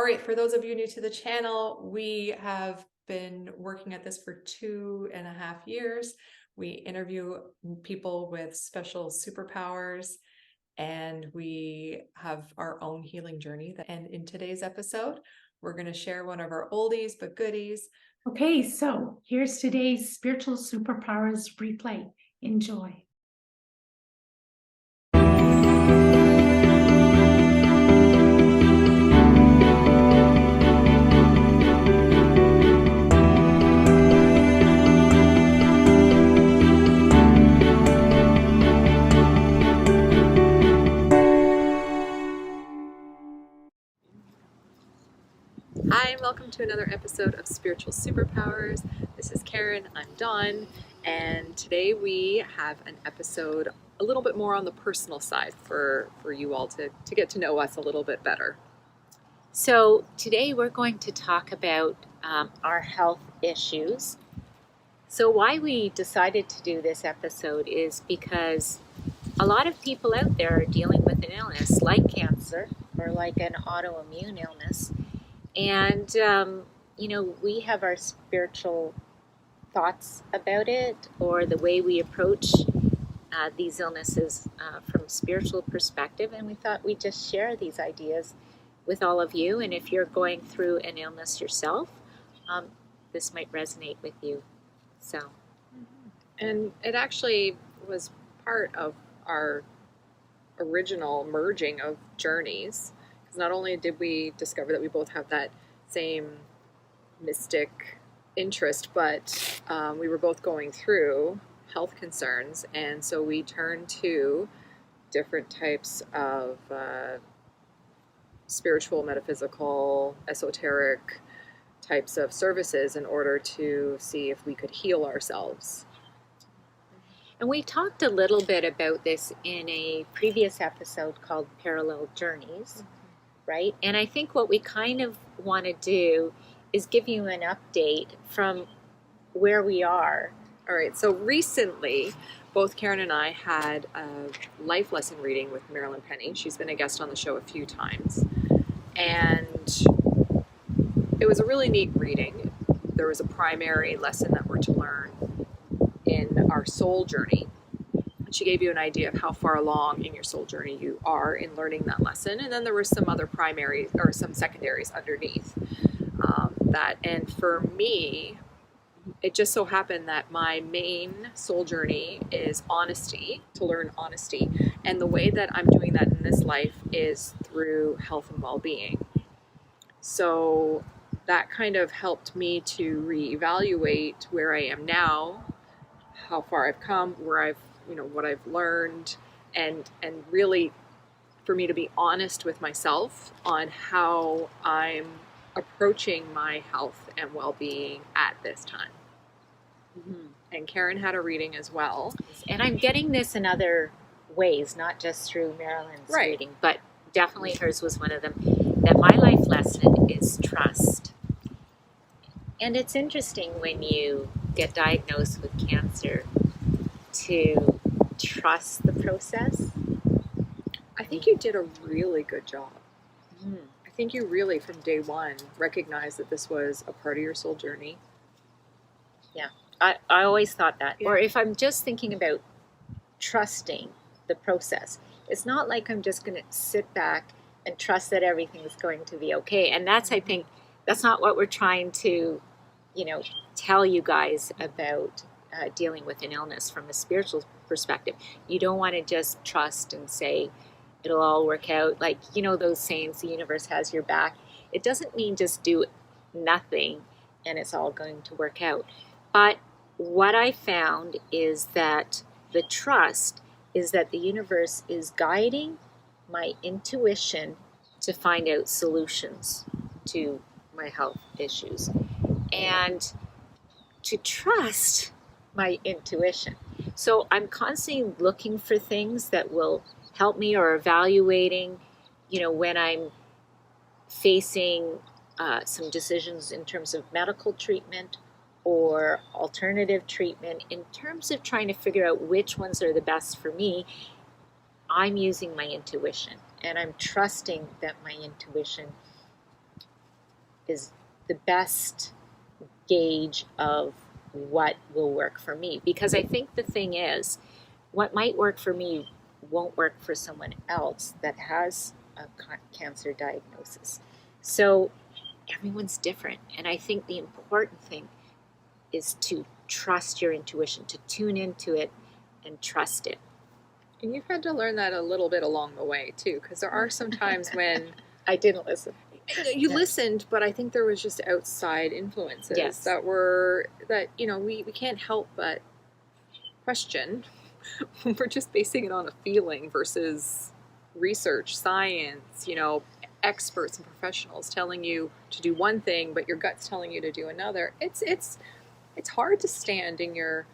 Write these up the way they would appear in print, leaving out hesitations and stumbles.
right, for those of you new to the channel, we have been working at this for 2.5 years. We interview people with special superpowers, and we have our own healing journey. And in today's episode, we're going to share one of our oldies but goodies. Okay, so here's today's Spiritual Superpowers replay. Enjoy. Hi, and welcome to another episode of Spiritual Superpowers. This is Karen, I'm Dawn, and today we have an episode a little bit more on the personal side for you all to get to know us a little bit better. So today we're going to talk about our health issues. So why we decided to do this episode is because a lot of people out there are dealing with an illness like cancer or like an autoimmune illness. And, we have our spiritual thoughts about it, or the way we approach these illnesses from a spiritual perspective. And we thought we'd just share these ideas with all of you. And if you're going through an illness yourself, this might resonate with you. So, And it actually was part of our original merging of journeys. Not only did we discover that we both have that same mystic interest, but we were both going through health concerns, and so we turned to different types of spiritual, metaphysical, esoteric types of services in order to see if we could heal ourselves. and we talked a little bit about this in a previous episode called Parallel Journeys. Right? And I think what we kind of want to do is give you an update from where we are. All right, so recently, both Karen and I had a life lesson reading with Marilyn Penny. She's been a guest on the show a few times. And it was a really neat reading. There was a primary lesson that we're to learn in our soul journey. She gave you an idea of how far along in your soul journey you are in learning that lesson. And then there were some other primaries or some secondaries underneath that. And for me, it just so happened that my main soul journey is honesty, to learn honesty. And the way that I'm doing that in this life is through health and well-being. So that kind of helped me to reevaluate where I am now, how far I've come, what I've learned, and really for me to be honest with myself on how I'm approaching my health and well-being at this time. Mm-hmm. And Karen had a reading as well. And I'm getting this in other ways, not just through Marilyn's reading, but definitely hers was one of them, that my life lesson is trust. And it's interesting when you get diagnosed with cancer to trust the process. I think you did a really good job. I think you really, from day one, recognized that this was a part of your soul journey. Yeah, I always thought that. Yeah. Or if I'm just thinking about trusting the process, it's not like I'm just going to sit back and trust that everything is going to be okay. And that's, I think, that's not what we're trying to, tell you guys about dealing with an illness from a spiritual perspective. You don't want to just trust and say it'll all work out. Like, those sayings, the universe has your back. It doesn't mean just do nothing and it's all going to work out. But what I found is that the trust is that the universe is guiding my intuition to find out solutions to my health issues. And to trust my intuition. So I'm constantly looking for things that will help me, or evaluating, when I'm facing some decisions in terms of medical treatment or alternative treatment, in terms of trying to figure out which ones are the best for me. I'm using my intuition, and I'm trusting that my intuition is the best gauge of what will work for me. Because I think the thing is, what might work for me won't work for someone else that has a cancer diagnosis. So everyone's different. And I think the important thing is to trust your intuition, to tune into it and trust it. And you've had to learn that a little bit along the way too, because there are some times when I didn't listen. you listened, but I think there was just outside influences Yes. that we can't help but question. We're just basing it on a feeling versus research, science, experts and professionals telling you to do one thing, but your gut's telling you to do another. It's hard to stand in your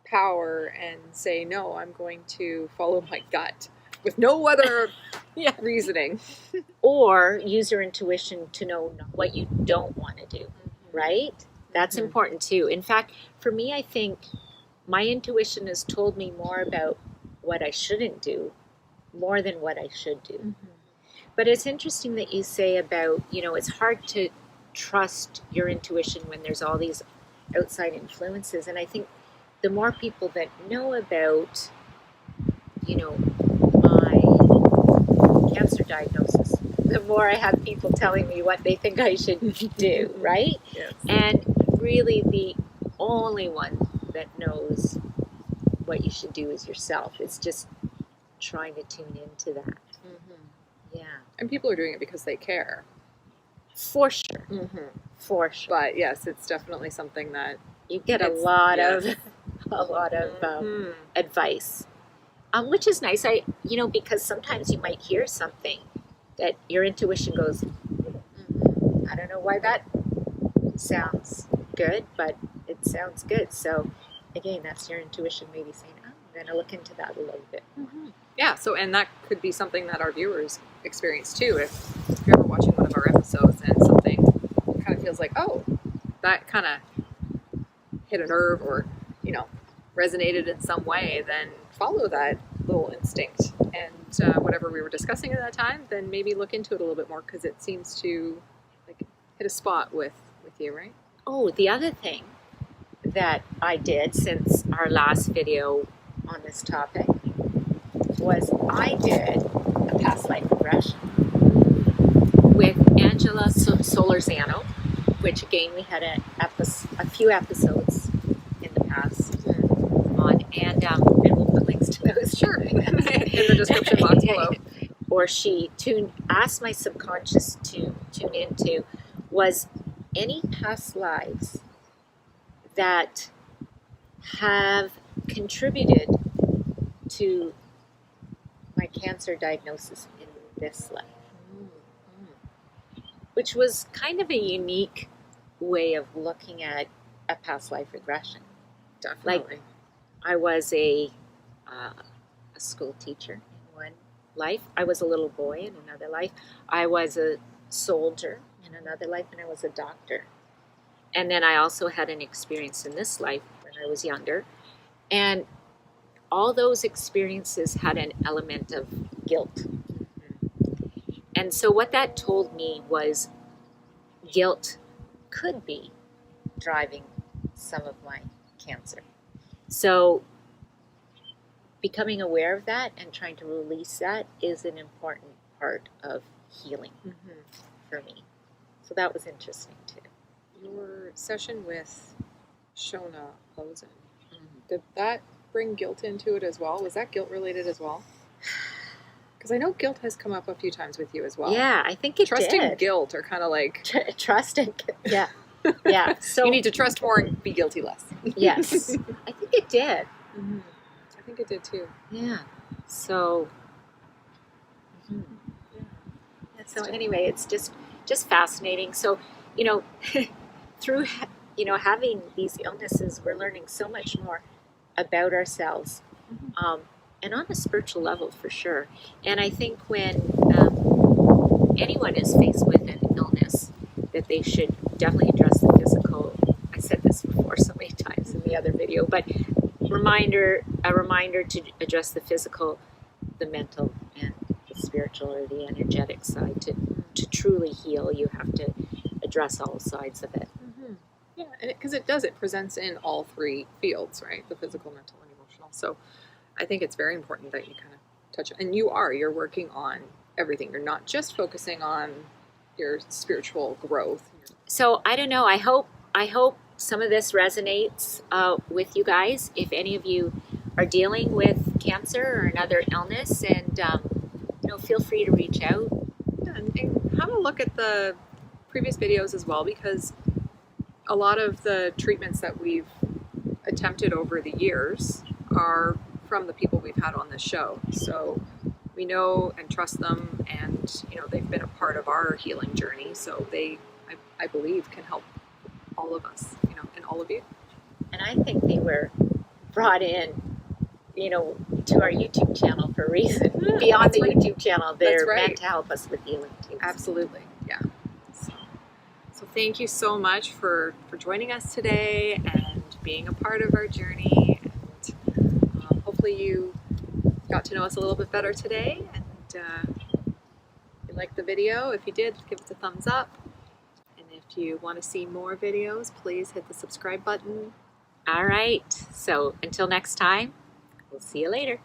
power and say, no, I'm going to follow my gut with no other reasoning. Or use your intuition to know what you don't want to do, right? That's important too. In fact, for me, I think my intuition has told me more about what I shouldn't do more than what I should do. But it's interesting that you say about, it's hard to trust your intuition when there's all these outside influences. And I think the more people that know about, my cancer diagnosis, the more I have people telling me what they think I should do, right? Yes. And really the only one that knows what you should do is yourself. It's just trying to tune into that. Yeah. And people are doing it because they care. For sure. For sure. But yes, it's definitely something that You get a lot of advice, which is nice. Because sometimes you might hear something that your intuition goes, I don't know why that sounds good, but it sounds good. So again, that's your intuition maybe saying, I'm going to look into that a little bit. Yeah, and that could be something that our viewers experience too. If you're ever watching one of our episodes and something kind of feels like, oh, that kind of hit a nerve or, resonated in some way, then follow that little instinct. And whatever we were discussing at that time, then maybe look into it a little bit more because it seems to hit a spot with you, right? Oh, the other thing that I did since our last video on this topic was I did a past life regression with Angela Solorzano, which again we had a few episodes in the past on, and we'll put links to those in the description box below. Or she asked my subconscious to tune into was any past lives that have contributed to my cancer diagnosis in this life, which was kind of a unique way of looking at a past life regression. Definitely. Like I was a school teacher in one life. I was a little boy in another life. I was a soldier in another life, and I was a doctor. And then I also had an experience in this life when I was younger. And all those experiences had an element of guilt. And so what that told me was guilt could be driving some of my cancer. So becoming aware of that and trying to release that is an important part of healing for me. So that was interesting too. Your session with Shona Hosen, did that bring guilt into it as well? Was that guilt related as well? Because I know guilt has come up a few times with you as well. Yeah, I think it Trust did. and guilt are kind of like... Trust and yeah. Yeah. So you need to trust more and be guilty less. Yes. I think it did. I think it did too. Yeah. So so anyway, it's just fascinating. So, through having these illnesses, we're learning so much more about ourselves, and on a spiritual level for sure. And I think when anyone is faced with an illness, that they should definitely address the physical. I said this before so many times in the other video, but a reminder to address the physical, the mental, and the spiritual or the energetic side to to truly heal, you have to address all sides of it. Yeah, because it does. It presents in all three fields, right? The physical, mental, and emotional. So I think it's very important that you kind of touch. And you're working on everything. You're not just focusing on your spiritual growth. So I don't know. I hope some of this resonates with you guys. If any of you are dealing with cancer or another illness, and feel free to reach out. Yeah, and have a look at the previous videos as well, because a lot of the treatments that we've attempted over the years are from the people we've had on this show. So we know and trust them, and they've been a part of our healing journey. So they, I believe, can help all of us, and all of you. And I think they were brought in, to our YouTube channel for a reason. Beyond the YouTube channel, they're meant to help us with healing too. Absolutely, yeah. So thank you so much for joining us today and being a part of our journey. And hopefully you got to know us a little bit better today. And if you liked the video, if you did, give us a thumbs up. And if you want to see more videos, please hit the subscribe button. All right. So until next time, we'll see you later.